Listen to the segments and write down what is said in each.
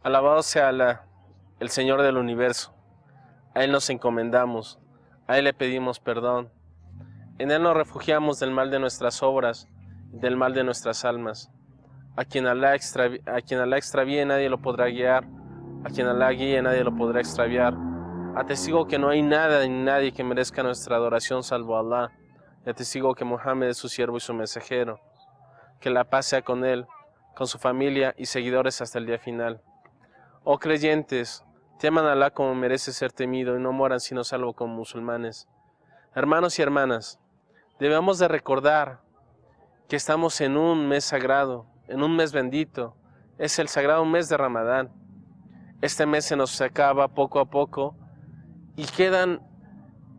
Alabado sea Alá, el Señor del universo. A Él nos encomendamos, a Él le pedimos perdón. En Él nos refugiamos del mal de nuestras obras, del mal de nuestras almas. A quien Alá extravíe nadie lo podrá guiar, a quien Alá guíe nadie lo podrá extraviar. Atestigo que no hay nada ni nadie que merezca nuestra adoración salvo Alá. Y atestigo que Muhammad es su siervo y su mensajero. Que la paz sea con él, con su familia y seguidores hasta el día final. Oh creyentes, teman a Alá como merece ser temido y no mueran sino salvo como musulmanes. Hermanos y hermanas, debemos de recordar que estamos en un mes sagrado, en un mes bendito. Es el sagrado mes de Ramadán. Este mes se nos acaba poco a poco y quedan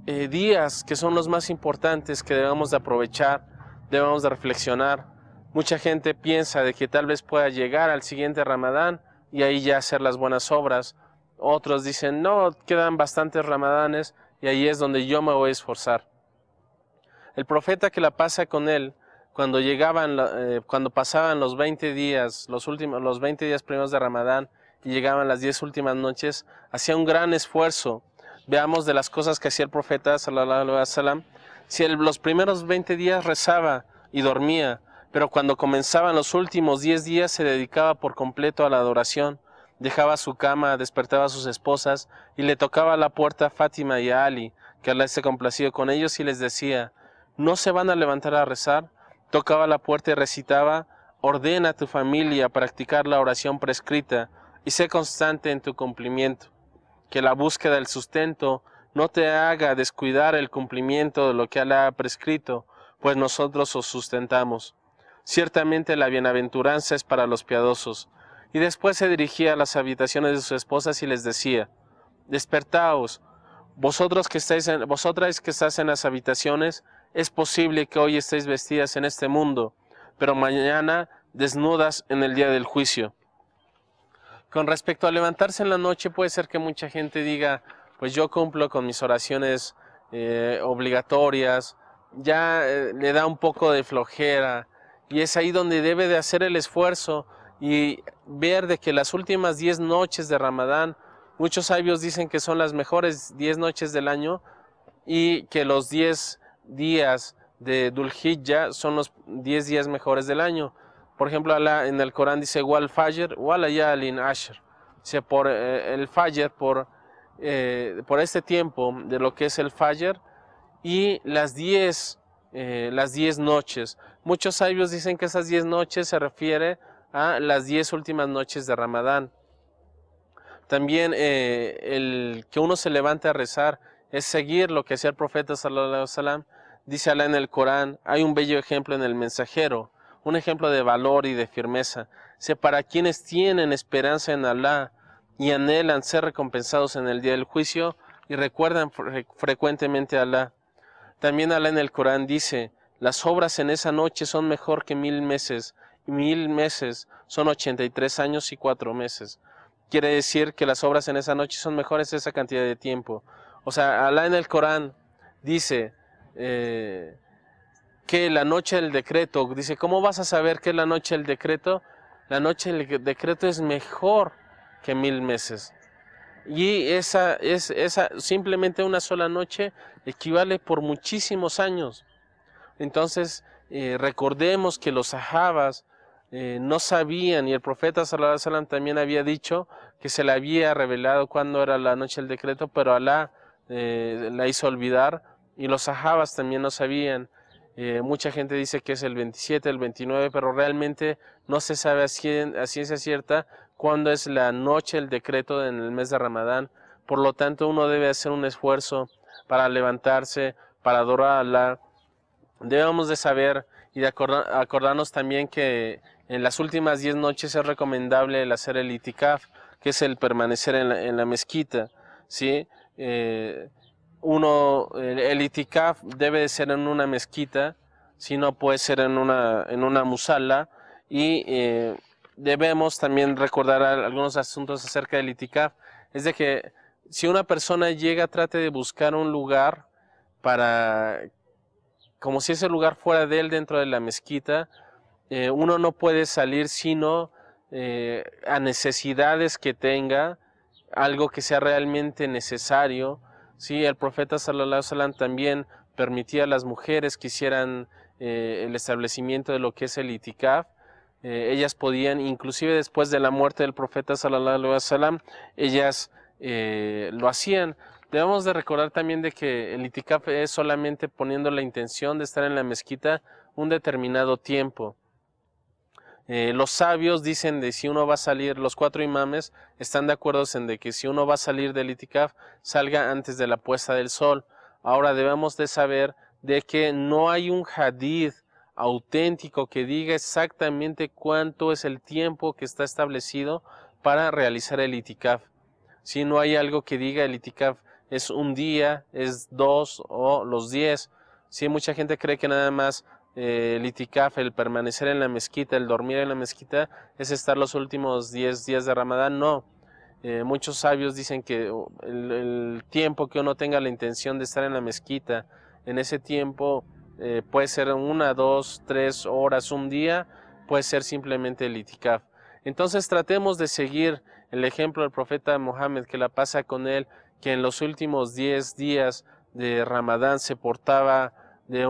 días que son los más importantes que debemos de aprovechar, debemos de reflexionar. Mucha gente piensa de que tal vez pueda llegar al siguiente Ramadán y ahí ya hacer las buenas obras. Otros dicen, no, quedan bastantes Ramadanes y ahí es donde yo me voy a esforzar. El profeta, que la pasa con él, cuando pasaban los 20 días, los 20 días primeros de Ramadán y llegaban las 10 últimas noches, hacía un gran esfuerzo. Veamos de las cosas que hacía el profeta, sallallahu alaihi wasallam. Si los primeros 20 días rezaba y dormía, pero cuando comenzaban los últimos 10 días se dedicaba por completo a la adoración. Dejaba su cama, despertaba a sus esposas y le tocaba a la puerta a Fátima y a Ali, que Alá esté complacido con ellos, y les decía, ¿no se van a levantar a rezar? Tocaba la puerta y recitaba, ordena a tu familia a practicar la oración prescrita y sé constante en tu cumplimiento. Que la búsqueda del sustento no te haga descuidar el cumplimiento de lo que Alá ha prescrito, pues nosotros os sustentamos. Ciertamente la bienaventuranza es para los piadosos. Y después se dirigía a las habitaciones de sus esposas y les decía, despertaos, vosotras que estáis en las habitaciones, es posible que hoy estéis vestidas en este mundo, pero mañana desnudas en el día del juicio. Con respecto a levantarse en la noche, puede ser que mucha gente diga, pues yo cumplo con mis oraciones obligatorias, ya le da un poco de flojera, y es ahí donde debe de hacer el esfuerzo y ver de que las últimas 10 noches de Ramadán, muchos sabios dicen que son las mejores 10 noches del año y que los 10 días de Dhul Hijjah son los 10 días mejores del año. Por ejemplo, Alá en el Corán dice, Wal Fajr, Wal Layalin Ashr. O sea, por el Fajr, por este tiempo de lo que es el Fajr y las 10 noches. Muchos sabios dicen que esas 10 noches se refiere a las 10 últimas noches de Ramadán. También el que uno se levante a rezar es seguir lo que hacía el profeta sallallahu alaihi wasallam. Dice Alá en el Corán, hay un bello ejemplo en el mensajero, un ejemplo de valor y de firmeza. Para quienes tienen esperanza en Alá y anhelan ser recompensados en el día del juicio y recuerdan frecuentemente a Alá. También Alá en el Corán dice, las obras en esa noche son mejor que 1000 meses, y 1000 meses son 83 años y 4 meses. Quiere decir que las obras en esa noche son mejores esa cantidad de tiempo. O sea, Alá en el Corán dice que la noche del decreto, dice, ¿cómo vas a saber qué es la noche del decreto? La noche del decreto es mejor que 1000 meses. Y esa simplemente una sola noche equivale por muchísimos años. Entonces, recordemos que los sahabas no sabían, y el profeta sallallahu alaihi wasallam también había dicho que se le había revelado cuándo era la noche del decreto, pero Alá la hizo olvidar, y los sahabas también no sabían. Mucha gente dice que es el 27, el 29, pero realmente no se sabe a ciencia cierta cuándo es la noche, el decreto en el mes de Ramadán. Por lo tanto, uno debe hacer un esfuerzo para levantarse, para adorar a Allah. Debemos de saber y de acordarnos también que en las últimas 10 noches es recomendable el hacer el itikaf, que es el permanecer en la mezquita, ¿sí? El itikaf debe de ser en una mezquita, si no puede ser en una musala, y debemos también recordar algunos asuntos acerca del itikaf. Es de que si una persona llega, trate de buscar un lugar para, como si ese lugar fuera de él dentro de la mezquita. Uno no puede salir sino a necesidades que tenga, algo que sea realmente necesario. Sí, el profeta sallallahu alaihi wasallam también permitía a las mujeres que hicieran el establecimiento de lo que es el itikaf. Ellas podían, inclusive después de la muerte del profeta sallallahu alaihi wasallam, ellas lo hacían. Debemos de recordar también de que el itikaf es solamente poniendo la intención de estar en la mezquita un determinado tiempo. Los sabios dicen de si uno va a salir, los 4 imames están de acuerdo en de que si uno va a salir del itikaf, salga antes de la puesta del sol. Ahora debemos de saber de que no hay un hadith auténtico que diga exactamente cuánto es el tiempo que está establecido para realizar el itikaf. Si no hay algo que diga el itikaf es un día, es 2 o los 10. Si mucha gente cree que nada más el itikaf, el permanecer en la mezquita, el dormir en la mezquita, es estar los últimos 10 días de Ramadán. No. Muchos sabios dicen que el tiempo que uno tenga la intención de estar en la mezquita, en ese tiempo puede ser 1, 2, 3 horas, un día, puede ser simplemente el itikaf. Entonces tratemos de seguir el ejemplo del profeta Mohammed, que la pasa con él, que en los últimos 10 días de Ramadán se portaba de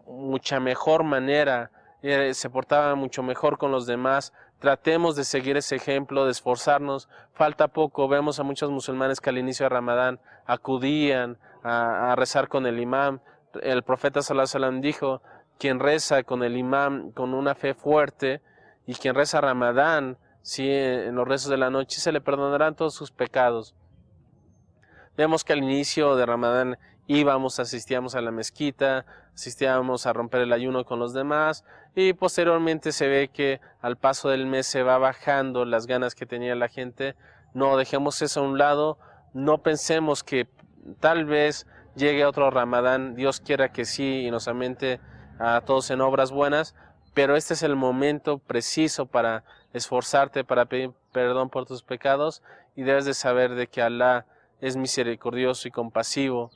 mucha mejor manera, se portaba mucho mejor con los demás. Tratemos de seguir ese ejemplo, de esforzarnos. Falta poco, vemos a muchos musulmanes que al inicio de Ramadán acudían a rezar con el imam. El profeta sallallahu alaihi wasallam dijo, quien reza con el imam con una fe fuerte y quien reza Ramadán, sí, en los rezos de la noche, se le perdonarán todos sus pecados. Vemos que al inicio de Ramadán asistíamos a la mezquita, asistíamos a romper el ayuno con los demás, y posteriormente se ve que al paso del mes se va bajando las ganas que tenía la gente. No dejemos eso a un lado, no pensemos que tal vez llegue otro Ramadán, Dios quiera que sí, y nos aumente a todos en obras buenas, pero este es el momento preciso para esforzarte, para pedir perdón por tus pecados, y debes de saber de que Alá es misericordioso y compasivo,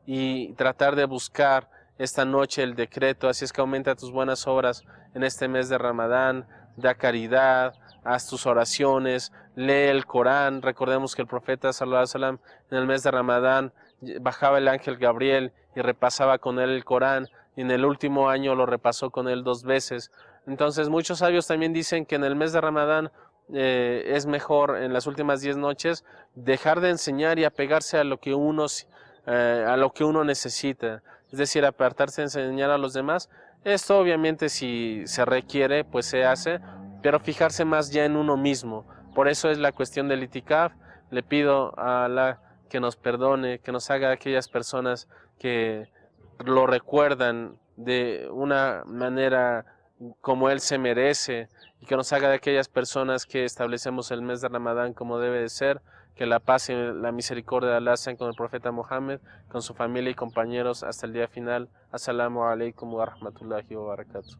y tratar de buscar esta noche el decreto. Así es que aumenta tus buenas obras en este mes de Ramadán, da caridad, haz tus oraciones, lee el Corán. Recordemos que el profeta sallallahu alaihi wasallam en el mes de Ramadán bajaba el ángel Gabriel y repasaba con él el Corán, y en el último año lo repasó con él 2 veces. Entonces muchos sabios también dicen que en el mes de Ramadán es mejor en las últimas 10 noches dejar de enseñar y apegarse a lo que uno necesita, es decir, apartarse de enseñar a los demás. Esto obviamente si se requiere pues se hace, pero fijarse más ya en uno mismo. Por eso es la cuestión del itikaf. Le pido a Allah que nos perdone, que nos haga aquellas personas que lo recuerdan de una manera como Él se merece, y que nos haga de aquellas personas que establecemos el mes de Ramadán como debe de ser. Que la paz y la misericordia de Allah sean con el profeta Mohammed, con su familia y compañeros hasta el día final. Assalamu alaikum wa rahmatullahi wa barakatuh.